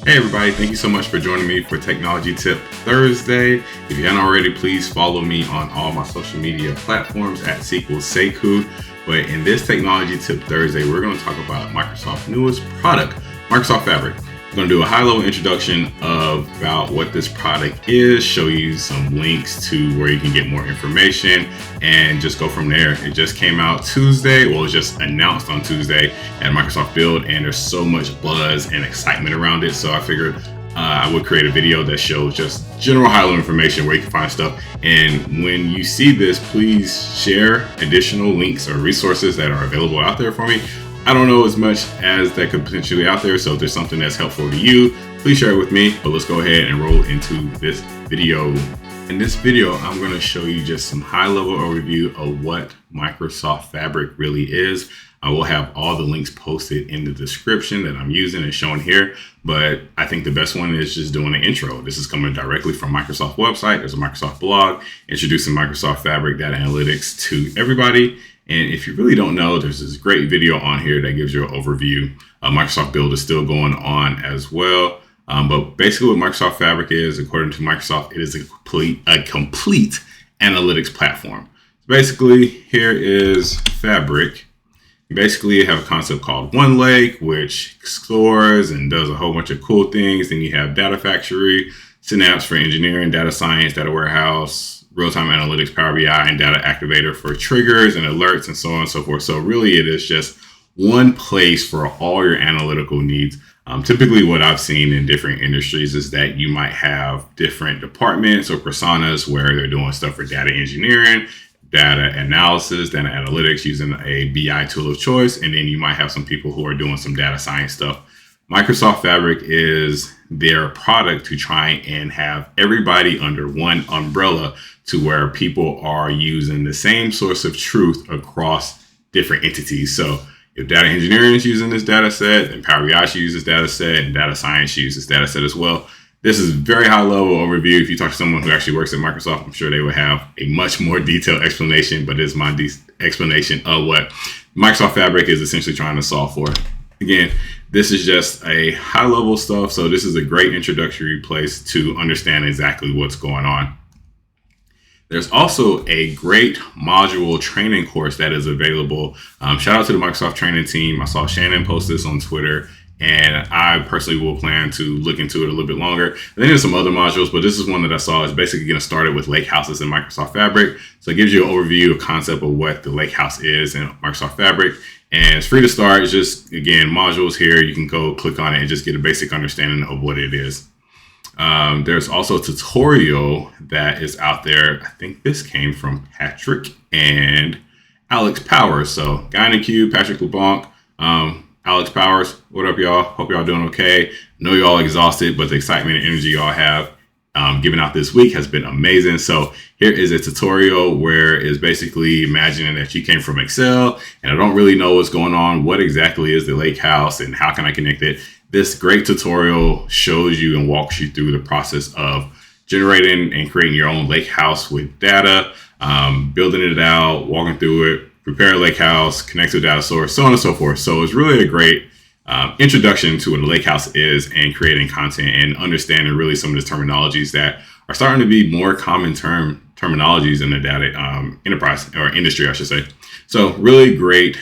Hey everybody, thank you so much for joining me for Technology Tip Thursday. If you haven't already, please follow me on all my social media platforms at SQL Sekou. But in this Technology Tip Thursday, we're going to talk about Microsoft's newest product, Microsoft Fabric. I'm going to do a high-level introduction about what this product is, show you some links to where you can get more information, and just go from there. It just came out Tuesday. Well, it was just announced on Tuesday at Microsoft Build, and there's so much buzz and excitement around it. So I figured I would create a video that shows just general high-level information where you can find stuff. And when you see this, please share additional links or resources that are available out there for me. I don't know as much as that could potentially out there, so if there's something that's helpful to you, please share it with me. But let's go ahead and roll into this video. In this video, I'm going to show you just some high-level overview of what Microsoft Fabric really is. I will have all the links posted in the description that I'm using and shown here, but I think the best one is just doing an intro. This is coming directly from Microsoft website. There's a Microsoft blog introducing Microsoft Fabric data analytics to everybody. And if you really don't know, there's this great video on here that gives you an overview. Microsoft Build is still going on as well. But basically what Microsoft Fabric is, according to Microsoft, it is a complete analytics platform. Basically, here is Fabric. Basically, you have a concept called OneLake, which stores and does a whole bunch of cool things. Then you have Data Factory, Synapse for engineering, data science, data warehouse, real-time analytics, Power BI, and Data Activator for triggers and alerts and so on and so forth. So really, it is just one place for all your analytical needs. Typically, what I've seen in different industries is that you might have different departments or personas where they're doing stuff for data engineering, data analysis, data analytics using a BI tool of choice. And then you might have some people who are doing some data science stuff. Microsoft Fabric is their product to try and have everybody under one umbrella to where people are using the same source of truth across different entities. So if data engineering is using this data set, and Power BI should use this data set, and data science should use this data set as well. This is a very high level overview. If you talk to someone who actually works at Microsoft, I'm sure they would have a much more detailed explanation, but it's my explanation of what Microsoft Fabric is essentially trying to solve for. Again, this is just a high level stuff. So this is a great introductory place to understand exactly what's going on. There's also a great module training course that is available. Shout out to the Microsoft training team. I saw Shannon post this on Twitter, and I personally will plan to look into it a little bit longer. And then there's some other modules, but this is one that I saw is basically getting started with Lakehouses in Microsoft Fabric. So it gives you an overview, a concept of what the Lakehouse is in Microsoft Fabric. And it's free to start. It's just, again, modules here. You can go click on it and just get a basic understanding of what it is. There's also a tutorial that is out there. I think this came from Patrick and Alex Powers. So Guy in the Cube, Patrick LeBlanc, Alex Powers. What up, y'all? Hope y'all doing okay. Know y'all exhausted, but the excitement and energy y'all have given out this week has been amazing. So here is a tutorial where it's basically imagining that you came from Excel and I don't really know what's going on. What exactly is the lake house and how can I connect it? This great tutorial shows you and walks you through the process of generating and creating your own lake house with data, building it out, walking through it, prepare a lake house, connect to a data source, so on and so forth. So it's really a great introduction to what a lake house is and creating content and understanding really some of the terminologies that are starting to be more common terminologies in the data enterprise or industry, I should say. So really great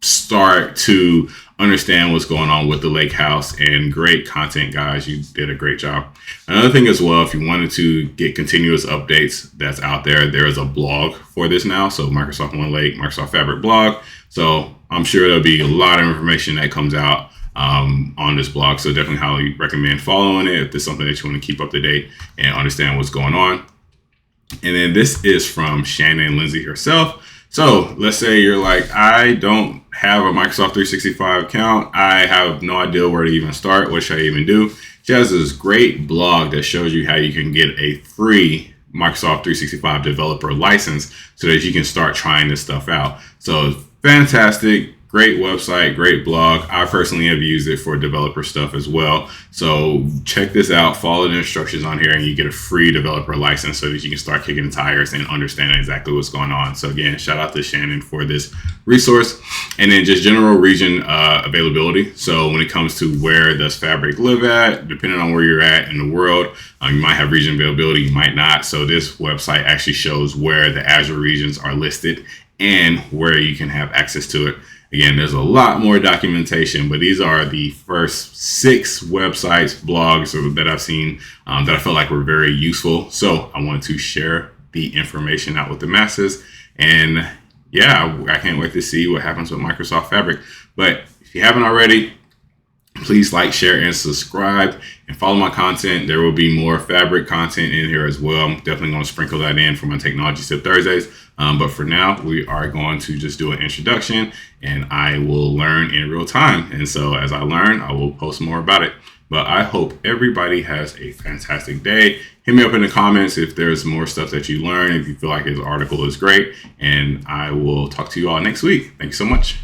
start to understand what's going on with the lake house, and great content, guys. You did a great job. Another thing as well, if you wanted to get continuous updates that's out there, there is a blog for this now. So Microsoft OneLake, Microsoft Fabric blog. So I'm sure there'll be a lot of information that comes out on this blog. So definitely highly recommend following it if there's something that you want to keep up to date and understand what's going on. And then this is from Shannon Lindsay herself. So let's say you're like, I don't have a Microsoft 365 account. I have no idea where to even start. What should I even do? She has this great blog that shows you how you can get a free Microsoft 365 developer license so that you can start trying this stuff out. So fantastic Great website, great blog. I personally have used it for developer stuff as well. So check this out, follow the instructions on here, and you get a free developer license so that you can start kicking the tires and understanding exactly what's going on. So again, shout out to Shannon for this resource. And then just general region availability. So when it comes to where does Fabric live at, depending on where you're at in the world, you might have region availability, you might not. So this website actually shows where the Azure regions are listed and where you can have access to it. Again, there's a lot more documentation, but these are the first 6 websites, blogs that I've seen that I felt like were very useful. So I wanted to share the information out with the masses. And yeah, I can't wait to see what happens with Microsoft Fabric. But if you haven't already, please like, share, and subscribe, and follow my content. There will be more Fabric content in here as well. I'm definitely going to sprinkle that in for my Technology Tip Thursdays. But for now, we are going to just do an introduction, and I will learn in real time. And so as I learn, I will post more about it. But I hope everybody has a fantastic day. Hit me up in the comments if there's more stuff that you learn, if you feel like his article is great, and I will talk to you all next week. Thank you so much.